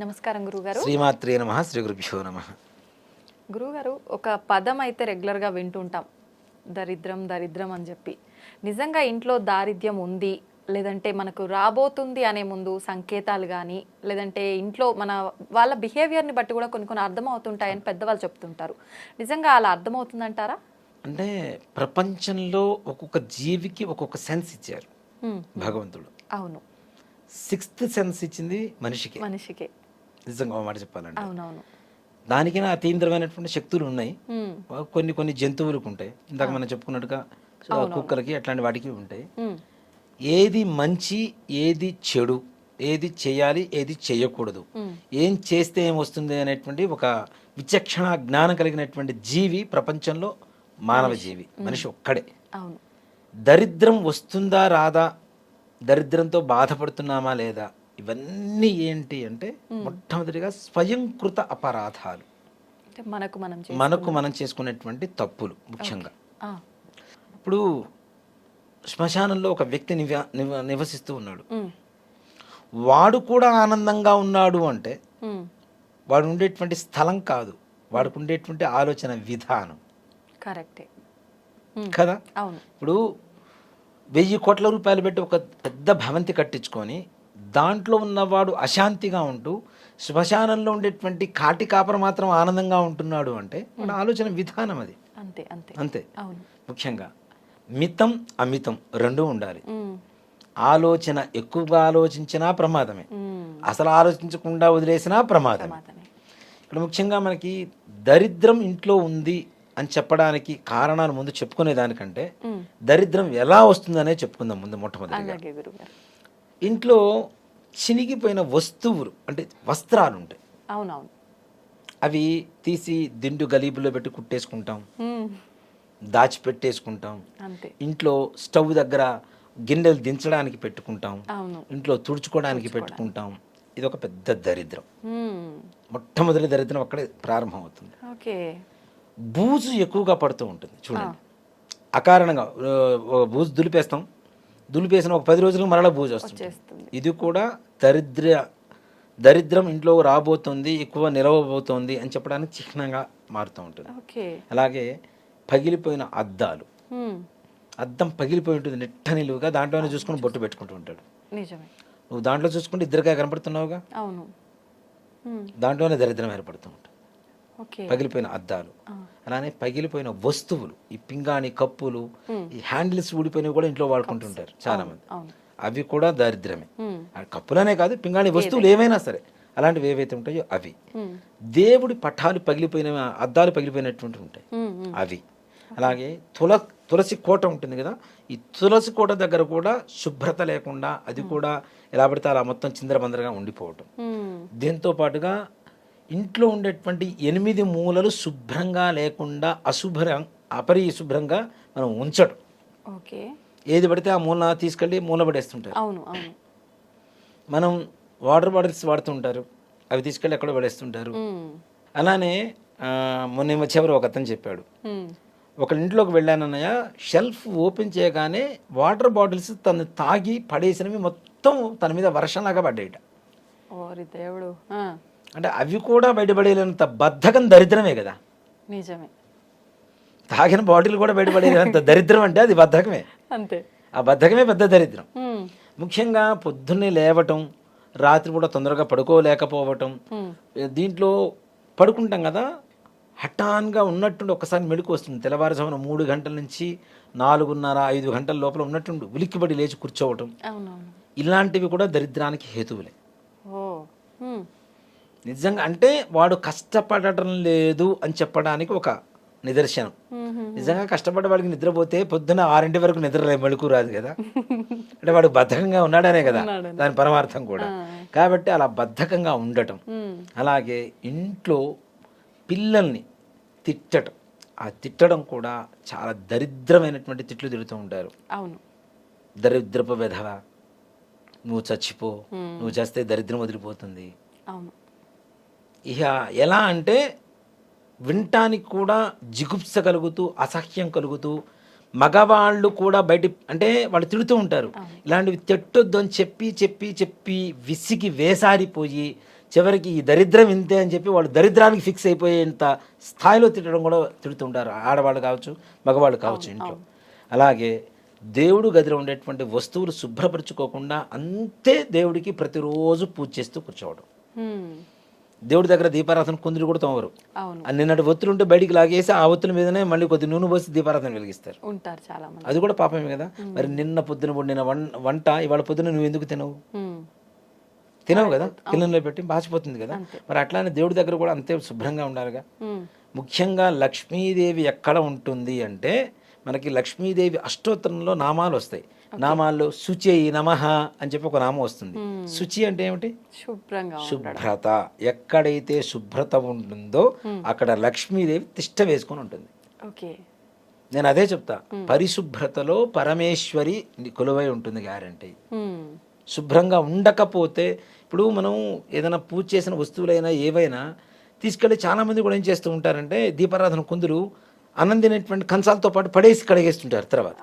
నమస్కారం గురుగారు. శ్రీమాత్రే నమః. శ్రీ గురుభ్యో నమః. గురుగారు, ఒక పదం అయితే రెగ్యులర్గా వింటుంటాం, దరిద్రం దరిద్రం అని చెప్పి. నిజంగా ఇంట్లో దారిద్ర్యం ఉంది, లేదంటే మనకు రాబోతుంది అనే ముందు సంకేతాలు కానీ, లేదంటే ఇంట్లో మన వాళ్ళ బిహేవియర్ని బట్టి కూడా కొన్ని కొన్ని అర్థమవుతుంటాయని పెద్దవాళ్ళు చెప్తుంటారు. నిజంగా అలా అర్థమవుతుందంటారా? అంటే ప్రపంచంలో ఒక్కొక్క జీవికి ఒక్కొక్క సెన్స్ ఇచ్చారు భగవంతుడు. అవును, 6th సెన్స్ ఇచ్చింది మనిషికే. నిజంగా మాట చెప్పాలంటే అవునవును, దానికైనా అతీంద్రమైనటువంటి శక్తులు ఉన్నాయి. కొన్ని జంతువులకు ఉంటాయి, ఇందాక మనం చెప్పుకున్నట్టుగా కుక్కలకి అట్లాంటి వాటికి ఉంటాయి. ఏది మంచి, ఏది చెడు, ఏది చేయాలి, ఏది చేయకూడదు, ఏం చేస్తే ఏమొస్తుంది అనేటువంటి ఒక విచక్షణ జ్ఞానం కలిగినటువంటి జీవి ప్రపంచంలో మానవ జీవి, మనిషి ఒక్కడే. అవును. దరిద్రం వస్తుందా రాదా, దరిద్రంతో బాధపడుతున్నామా లేదా, ఇవన్నీ ఏంటి అంటే మొట్టమొదటిగా స్వయంకృత అపరాధాలు, మనకు మనం చేసుకునేటువంటి తప్పులు. ముఖ్యంగా ఇప్పుడు శ్మశానంలో ఒక వ్యక్తి నివసిస్తూ ఉన్నాడు, వాడు కూడా ఆనందంగా ఉన్నాడు అంటే వాడు ఉండేటువంటి స్థలం కాదు, వాడికి ఉండేటువంటి ఆలోచన విధానం. కరెక్టే కదా. ఇప్పుడు 1000 కోట్ల రూపాయలు పెట్టి ఒక పెద్ద భవంతి కట్టించుకొని దాంట్లో ఉన్నవాడు అశాంతిగా ఉంటూ శ్మశానంలో ఉండేటువంటి కాటి కాపర మాత్రం ఆనందంగా ఉంటున్నాడు అంటే మన ఆలోచన విధానం అది. అంతే. ముఖ్యంగా మితం అమితం రెండూ ఉండాలి. ఆలోచన ఎక్కువగా ఆలోచించినా ప్రమాదమే, అసలు ఆలోచించకుండా వదిలేసినా ప్రమాదమే. ఇప్పుడు ముఖ్యంగా మనకి దరిద్రం ఇంట్లో ఉంది అని చెప్పడానికి కారణాలు ముందు చెప్పుకునే దానికంటే దరిద్రం ఎలా వస్తుందనే చెప్పుకుందాం ముందు. మొట్టమొదటిగా ఇంట్లో చినిగిపోయిన వస్తువులు అంటే వస్త్రాలు ఉంటాయి, అవి తీసి దిండు గలీబులో పెట్టి కుట్టేసుకుంటాం, దాచిపెట్టేసుకుంటాం. ఇంట్లో స్టవ్ దగ్గర గిన్నెలు దించడానికి పెట్టుకుంటాం, ఇంట్లో తుడుచుకోవడానికి పెట్టుకుంటాం. ఇది ఒక పెద్ద దరిద్రం. మొట్టమొదటి దరిద్రం అక్కడే ప్రారంభం అవుతుంది. బూజు ఎక్కువగా పడుతూ ఉంటుంది చూడండి, అకారణంగా బూజు దులిపేసిన ఒక 10 రోజులకు మరలా బూజు వస్తుంది. ఇది కూడా దరిద్రం ఇంట్లో రాబోతుంది, ఎక్కువ నిలవబోతోంది అని చెప్పడానికి చిహ్నంగా మారుతూ ఉంటుంది. అలాగే పగిలిపోయిన అద్దాలు, అద్దం పగిలిపోయి ఉంటుంది నెట్ట నిలువుగా, దాంట్లోనే చూసుకుని బొట్టు పెట్టుకుంటూ ఉంటాడు. నువ్వు దాంట్లో చూసుకుంటే ఇద్దరిగా కనపడుతున్నావుగా, దాంట్లోనే దరిద్రం ఏర్పడుతూ ఉంటుంది. పగిలిపోయిన అద్దాలు, అలానే పగిలిపోయిన వస్తువులు, ఈ పింగాణి కప్పులు, ఈ హ్యాండిల్స్ ఊడిపోయినవి కూడా ఇంట్లో వాడుకుంటుంటారు చాలా మంది, అవి కూడా దరిద్రమే. కప్పులనే కాదు, పింగాణి వస్తువులు ఏవైనా సరే అలాంటివి ఏవైతే ఉంటాయో అవి. దేవుడి పటాలు పగిలిపోయిన అద్దాలు పగిలిపోయినటువంటి ఉంటాయి అవి. అలాగే తులసి కోట ఉంటుంది కదా, ఈ తులసి కోట దగ్గర కూడా శుభ్రత లేకుండా అది కూడా ఎలా పడితే అలా మొత్తం చిందరబందరగా ఉండిపోవటం. దీంతో పాటుగా ఇంట్లో ఉండేటువంటి 8 మూలలు శుభ్రంగా లేకుండా అపరిశుభ్రంగా మనం ఉంచడం. ఏది పడితే ఆ మూల తీసుకెళ్ళి మూల పడేస్తుంటారు. మనం వాటర్ బాటిల్స్ వాడుతుంటారు, అవి తీసుకెళ్ళి ఎక్కడో పడేస్తుంటారు. అలానే మొన్న వచ్చేవారు ఒక అతను చెప్పాడు, ఒక ఇంట్లోకి వెళ్ళానన్నయ్య, షెల్ఫ్ ఓపెన్ చేయగానే వాటర్ బాటిల్స్ తను తాగి పడేసినవి మొత్తం తన మీద వర్షంలాగా పడ్డాయిట. అంటే అవి కూడా బయటపడేంత బద్ధకం దరిద్రమే కదా. నిజమే. తాగిన బాటిల్ కూడా బయటపడేంత దరిద్రం అంటే అది బద్ధకమే. అంతే, ఆ బద్ధకమే పెద్ద దరిద్రం. ముఖ్యంగా పొద్దున్నే లేవటం, రాత్రి కూడా తొందరగా పడుకోలేకపోవటం. దీంట్లో పడుకుంటాం కదా, హఠాన్గా ఉన్నట్టుండి ఒకసారి మెలకు వస్తుంది, తెల్లవారుజామున 3 గంటల నుంచి 4:30-5 గంటల లోపల ఉన్నట్టుండి ఉలిక్కిపడి లేచి కూర్చోవటం. ఇలాంటివి కూడా దరిద్రానికి హేతువులే. నిజంగా అంటే వాడు కష్టపడటం లేదు అని చెప్పడానికి ఒక నిదర్శనం. నిజంగా కష్టపడే వాడికి నిద్రపోతే పొద్దున 6 వరకు నిద్ర మెళుకు రాదు కదా, అంటే వాడు బద్ధకంగా ఉన్నాడనే కదా దాని పరమార్థం కూడా. కాబట్టి అలా బద్ధకంగా ఉండటం. అలాగే ఇంట్లో పిల్లల్ని తిట్టడం, ఆ తిట్టడం కూడా చాలా దరిద్రమైనటువంటి తిట్లు తిడుతూ ఉంటారు. దరిద్రపు వెధవ, నువ్వు చచ్చిపో, నువ్వు చేస్తే దరిద్రం వదిలిపోతుంది. ఇక ఎలా అంటే వినటానికి కూడా జిగుప్స కలుగుతూ, అసహ్యం కలుగుతూ, మగవాళ్ళు కూడా బయట అంటే వాళ్ళు తిడుతూ ఉంటారు, ఇలాంటివి తిట్టొద్దు అని చెప్పి చెప్పి చెప్పి విసిగి వేసారిపోయి చివరికి ఈ దరిద్రం ఇంతే అని చెప్పి వాళ్ళు దరిద్రానికి ఫిక్స్ అయిపోయేంత స్థాయిలో తిట్టడం కూడా తిడుతుంటారు, ఆడవాళ్ళు కావచ్చు మగవాళ్ళు కావచ్చు ఇంట్లో. అలాగే దేవుడు గదిలో ఉండేటువంటి వస్తువులు శుభ్రపరచుకోకుండా అంతే దేవుడికి ప్రతిరోజు పూజ చేస్తూ కూర్చోవడం. దేవుడి దగ్గర దీపారాధన కుందులు కూడా తోమరు, నిన్నటి ఒత్తులు ఉంటే బయటికి లాగేసి ఆ ఒత్తుల మీదనే మళ్ళీ కొద్ది నూనె పోసి దీపారాధన వెలిగిస్తారు ఉంటారు చాలా మంది. అది కూడా పాపమే కదా. మరి నిన్న పొద్దున వండిన వంట ఇవాళ పొద్దున నువ్వు ఎందుకు తినవు కదా, కిల్లెంలో పెట్టి బాచిపోతుంది కదా. మరి అట్లానే దేవుడి దగ్గర కూడా అంతే శుభ్రంగా ఉండాలిగా. ముఖ్యంగా లక్ష్మీదేవి ఎక్కడ ఉంటుంది అంటే మనకి లక్ష్మీదేవి అష్టోత్తరంలో నామాలు వస్తాయి. నామాల్లో శుచి నమః అని చెప్పి ఒక నామం వస్తుంది. శుచి అంటే ఏమిటి? శుభ్రత. ఎక్కడైతే శుభ్రత ఉంటుందో అక్కడ లక్ష్మీదేవి తిష్ట వేసుకొని ఉంటుంది. నేను అదే చెప్తా, పరిశుభ్రతలో పరమేశ్వరి కొలువై ఉంటుంది గ్యారంటీ. శుభ్రంగా ఉండకపోతే ఇప్పుడు మనం ఏదైనా పూజ చేసిన వస్తువులైనా ఏవైనా తీసుకెళ్ళి చాలా మంది కూడా ఏం చేస్తూ ఉంటారంటే దీపారాధన కుందులు అన్నం తినేటువంటి కంచాలతో పాటు పడేసి కడిగేస్తుంటారు తర్వాత.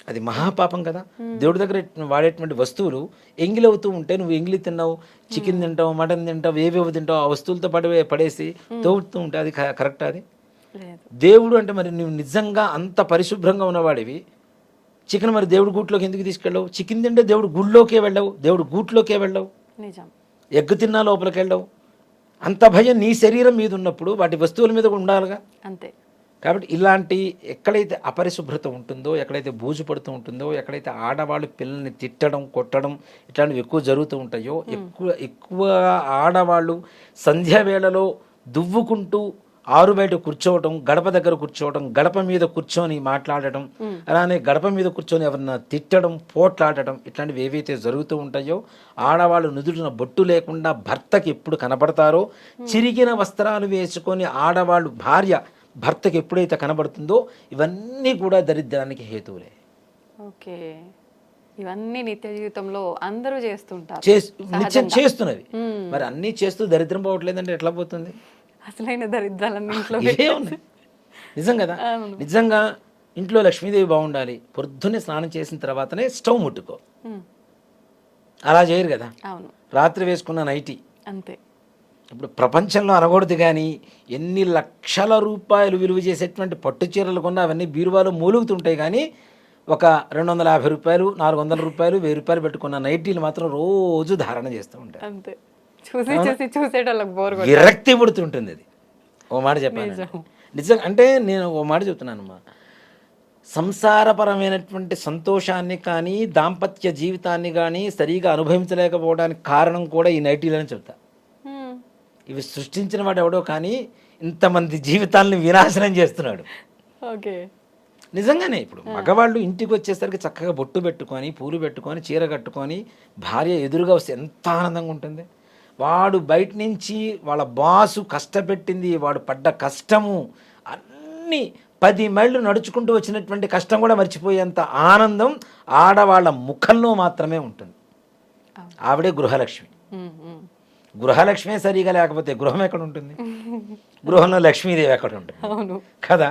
అది మహాపాపం కదా. దేవుడి దగ్గర వాడేటువంటి వస్తువులు ఎంగిలవుతూ ఉంటే నువ్వు ఎంగిలి తిన్నావు, చికెన్ తింటావు, మటన్ తింటావు, ఏవేవో తింటావు, ఆ వస్తువులతో పాటు పడేసి తోడుతూ ఉంటే అది కరెక్ట్? అది దేవుడు అంటే మరి నువ్వు నిజంగా అంత పరిశుభ్రంగా ఉన్నవాడివి చికెన్ మరి దేవుడి గూట్లోకి ఎందుకు తీసుకెళ్ళవు? చికెన్ తింటే దేవుడు గుళ్ళోకే వెళ్ళవు, దేవుడు గూట్లోకే వెళ్ళవు, ఎగ్గు తిన్నా లోపలికి వెళ్ళవు. అంత భయం నీ శరీరం మీద ఉన్నప్పుడు వాటి వస్తువుల మీద ఉండాలిగా. అంతే. కాబట్టి ఇలాంటి ఎక్కడైతే అపరిశుభ్రత ఉంటుందో, ఎక్కడైతే బూజు పడుతూ ఉంటుందో, ఎక్కడైతే ఆడవాళ్ళు పిల్లల్ని తిట్టడం కొట్టడం ఇట్లాంటివి ఎక్కువ జరుగుతూ ఉంటాయో, ఎక్కువ ఆడవాళ్ళు సంధ్యావేళలో దువ్వుకుంటూ ఆరు బయట కూర్చోవటం, గడప దగ్గర కూర్చోవటం, గడప మీద కూర్చొని మాట్లాడటం, అలానే గడప మీద కూర్చొని ఎవరన్నా తిట్టడం, పోట్లాడటం, ఇట్లాంటివి ఏవైతే జరుగుతూ ఉంటాయో, ఆడవాళ్ళు నుదుటిన బొట్టు లేకుండా భర్తకి ఎప్పుడు కనబడతారో, చిరిగిన వస్త్రాలు వేసుకొని ఆడవాళ్ళు భార్య భర్తకి ఎప్పుడైతే కనబడుతుందో ఇవన్నీ కూడా దరిద్రానికి హేతువులే. ఓకే, ఇవన్నీ నిత్య జీవితంలో అందరూ చేస్తుంటారు, నిత్యం చేస్తున్నవి. మరి అన్నీ చేస్తూ దరిద్రం పోవట్లేదంటే ఎట్లా పోతుంది? అసలైన దరిద్రాలన్నీ ఇంట్లో ఉన్నాయి. నిజం కదా. నిజంగా ఇంట్లో లక్ష్మీదేవి బాగుండాలి. పొద్దున్నే స్నానం చేసిన తర్వాతనే స్టవ్ ముట్టుకో. అలా చేయరు కదా. రాత్రి వేసుకున్న నైటీ అంతే. ఇప్పుడు ప్రపంచంలో అనకూడదు కానీ ఎన్ని లక్షల రూపాయలు విలువ చేసేటువంటి పట్టు చీరలు కొన్నా అవన్నీ బీరువాలో మూలుగుతుంటాయి. కానీ ఒక 250 రూపాయలు, 400 రూపాయలు, 1000 రూపాయలు పెట్టుకున్న నైటీలు మాత్రం రోజు ధారణ చేస్తూ ఉంటారు. అంతే. చూసేటోళ్ళకి విరక్తి పుడుతుంటుంది. అది ఓ మాట చెప్పాను నిజంగా. అంటే నేను ఓ మాట చెప్తున్నానమ్మా, సంసారపరమైనటువంటి సంతోషాన్ని కానీ దాంపత్య జీవితాన్ని కానీ సరిగా అనుభవించలేకపోవడానికి కారణం కూడా ఈ నైటీలని చెప్తా. ఇవి సృష్టించిన వాడు ఎవడో కానీ ఇంతమంది జీవితాలను వినాశనం చేస్తున్నాడు. ఓకే, నిజంగానే. ఇప్పుడు మగవాళ్ళు ఇంటికి వచ్చేసరికి చక్కగా బొట్టు పెట్టుకొని, పూలు పెట్టుకొని, చీర కట్టుకొని భార్య ఎదురుగా వస్తే ఎంత ఆనందంగా ఉంటుంది. వాడు బయట నుంచి వాళ్ళ బాసు కష్టపెట్టింది, వాడు పడ్డ కష్టము అన్నీ 10 మైళ్ళు నడుచుకుంటూ వచ్చినటువంటి కష్టం కూడా మర్చిపోయేంత ఆనందం ఆడవాళ్ళ ముఖంలో మాత్రమే ఉంటుంది. ఆవిడే గృహలక్ష్మి. గృహలక్ష్మే సరిగా లేకపోతే గృహం ఎక్కడ ఉంటుంది? గృహంలో లక్ష్మీదేవి ఎక్కడ ఉంటుంది కదా.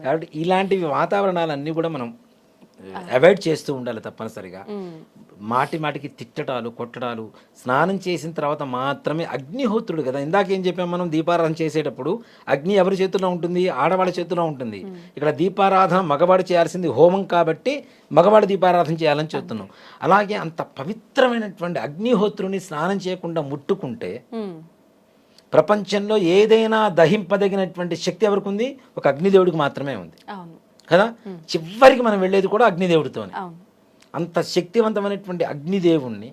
కాబట్టి ఇలాంటివి వాతావరణాలన్నీ కూడా మనం అవాయిడ్ చేస్తూ ఉండాలి తప్పనిసరిగా. మాటి మాటికి తిట్టడాలు, కొట్టడాలు. స్నానం చేసిన తర్వాత మాత్రమే అగ్నిహోత్రుడు కదా. ఇందాక ఏం చెప్పాం మనం, దీపారాధన చేసేటప్పుడు అగ్ని ఎవరి చేతిలో ఉంటుంది? ఆడవాళ్ళ చేతిలో ఉంటుంది. ఇక్కడ దీపారాధన మగవాడు చేయాల్సింది హోమం కాబట్టి మగవాడు దీపారాధన చేయాలని చెప్తున్నాం. అలాగే అంత పవిత్రమైనటువంటి అగ్నిహోత్రుని స్నానం చేయకుండా ముట్టుకుంటే ప్రపంచంలో ఏదైనా దహింపదగినటువంటి శక్తి ఎవరికి ఉంది? ఒక అగ్నిదేవుడికి మాత్రమే ఉంది కదా. చివరికి మనం వెళ్ళేది కూడా అగ్నిదేవుడితోనే. అంత శక్తివంతమైనటువంటి అగ్నిదేవుణ్ణి,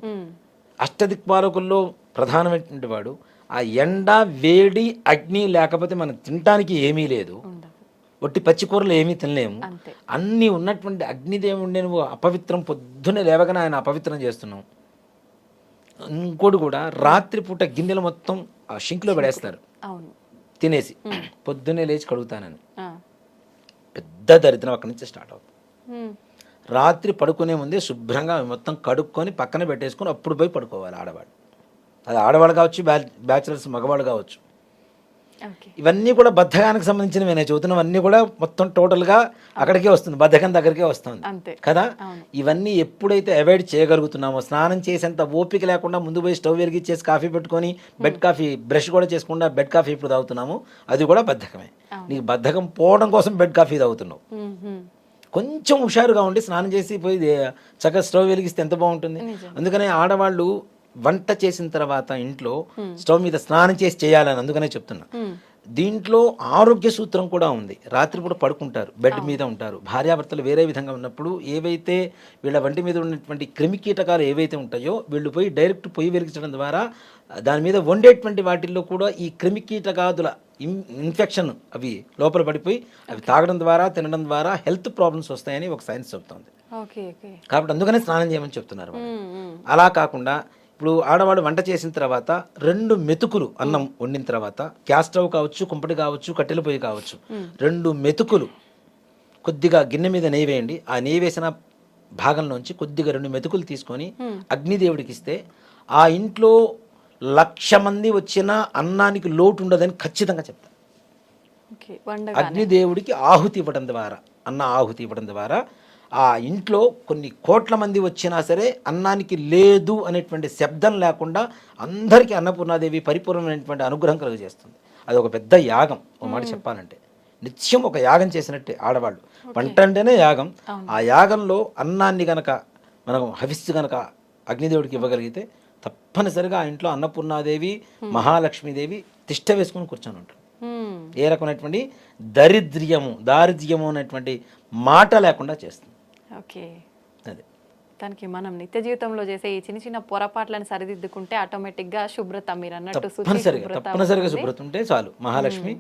అష్టదిక్పాలకుల్లో ప్రధానమైనటువంటి వాడు. ఆ ఎండ, వేడి, అగ్ని లేకపోతే మనం తినటానికి ఏమీ లేదు. ఒట్టి పచ్చికూరలు ఏమీ తినలేము. అన్నీ ఉన్నటువంటి అగ్నిదేవుడిని నువ్వు అపవిత్రం, పొద్దున్నే లేవగానే ఆయన అపవిత్రం చేస్తున్నావు. ఇంకోటి కూడా, రాత్రిపూట గిన్నెలు మొత్తం ఆ షింక్లో పడేస్తారు తినేసి, పొద్దున్నే లేచి కడుగుతానని. పెద్ద దరిద్రం అక్కడి నుంచి స్టార్ట్ అవుతుంది. రాత్రి పడుకునే ముందే శుభ్రంగా మొత్తం కడుక్కొని పక్కన పెట్టేసుకొని అప్పుడు పోయి పడుకోవాలి ఆడవాడు. అది ఆడవాడు కావచ్చు, బ్యాచులర్స్ మగవాడు కావచ్చు. ఓకే. ఇవన్నీ కూడా బద్ధకానికి సంబంధించినవి నేను చదువుతున్నవన్నీ కూడా మొత్తం టోటల్గా అక్కడికే వస్తుంది, బద్ధకం దగ్గరికే వస్తుంది అంతే కదా. అవును. ఇవన్నీ ఎప్పుడైతే అవాయిడ్ చేయగలుగుతున్నామో, స్నానం చేసేంత ఓపిక లేకుండా ముందు పోయి స్టవ్ వెలిగించేసి కాఫీ పెట్టుకొని బెడ్ కాఫీ బ్రష్ కూడా చేసుకుండా బెడ్ కాఫీ ఇప్పుడు తాగుతున్నాము, అది కూడా బద్ధకమే. నీకు బద్ధకం పోవడం కోసం బెడ్ కాఫీ తాగుతున్నావు. కొంచెం హుషారుగా ఉండి స్నానం చేసి పోయి చక్కగా స్టవ్ వెలిగిస్తే ఎంత బాగుంటుంది. అందుకనే ఆడవాళ్ళు వంట చేసిన తర్వాత ఇంట్లో స్టవ్ మీద స్నానం చేసి చేయాలని అందుకనే చెప్తున్నా. దీంట్లో ఆరోగ్య సూత్రం కూడా ఉంది. రాత్రిపూట పడుకుంటారు, బెడ్ మీద ఉంటారు, భార్యాభర్తలు వేరే విధంగా ఉన్నప్పుడు ఏవైతే వీళ్ళ వంటి మీద ఉన్నటువంటి క్రిమికీటకాలు ఏవైతే ఉంటాయో వీళ్ళు పోయి డైరెక్ట్ పొయ్యి వెలిగించడం ద్వారా దాని మీద వండేటువంటి వాటిల్లో కూడా ఈ క్రిమికీటకాదుల ఇన్ఫెక్షన్ అవి లోపల పడిపోయి అవి తాగడం ద్వారా తినడం ద్వారా హెల్త్ ప్రాబ్లమ్స్ వస్తాయని ఒక సైన్స్ చెప్తోంది. కాబట్టి అందుకనే స్నానం చేయమని చెప్తున్నారు. అలా కాకుండా ఇప్పుడు ఆడవాళ్ళు వంట చేసిన తర్వాత 2 మెతుకులు అన్నం వండిన తర్వాత గ్యాస్ స్టవ్ కావచ్చు, కుంపటి కావచ్చు, కట్టెల పొయ్యి కావచ్చు, 2 మెతుకులు కొద్దిగా గిన్నె మీద నెయ్యి వేయండి. ఆ నెయ్యి వేసిన భాగంలోంచి కొద్దిగా 2 మెతుకులు తీసుకొని అగ్నిదేవుడికి ఇస్తే ఆ ఇంట్లో 1,00,000 మంది వచ్చినా అన్నానికి లోటు ఉండదని ఖచ్చితంగా చెప్తాను. అగ్నిదేవుడికి ఆహుతి ఇవ్వడం ద్వారా, అన్న ఆహుతి ఇవ్వడం ద్వారా ఆ ఇంట్లో కొన్ని కోట్ల మంది వచ్చినా సరే అన్నానికి లేదు అనేటువంటి శబ్దం లేకుండా అందరికీ అన్నపూర్ణాదేవి పరిపూర్ణమైనటువంటి అనుగ్రహం కలుగజేస్తుంది. అది ఒక పెద్ద యాగం. ఒక మాట చెప్పాలంటే నిత్యం ఒక యాగం చేసినట్టే ఆడవాళ్ళు. వంట అంటేనే యాగం. ఆ యాగంలో అన్నాన్ని గనక మనం హవిస్సు గనక అగ్నిదేవుడికి ఇవ్వగలిగితే తప్పనిసరిగా ఆ ఇంట్లో అన్నపూర్ణాదేవి, మహాలక్ష్మీదేవి తిష్ట వేసుకొని కూర్చొని ఉంటారు. ఏ రకమైనటువంటి దారిద్ర్యము అనేటువంటి మాట లేకుండా చేస్తుంది. ఓకే. అదే దానికి మనం నిత్య జీవితంలో చేసే ఈ చిన్న చిన్న పొరపాట్లను సరిదిద్దుకుంటే ఆటోమేటిక్గా శుభ్రత, మీరు అన్నట్టు తప్పనిసరిగా శుభ్రత ఉంటే చాలు. మహాలక్ష్మి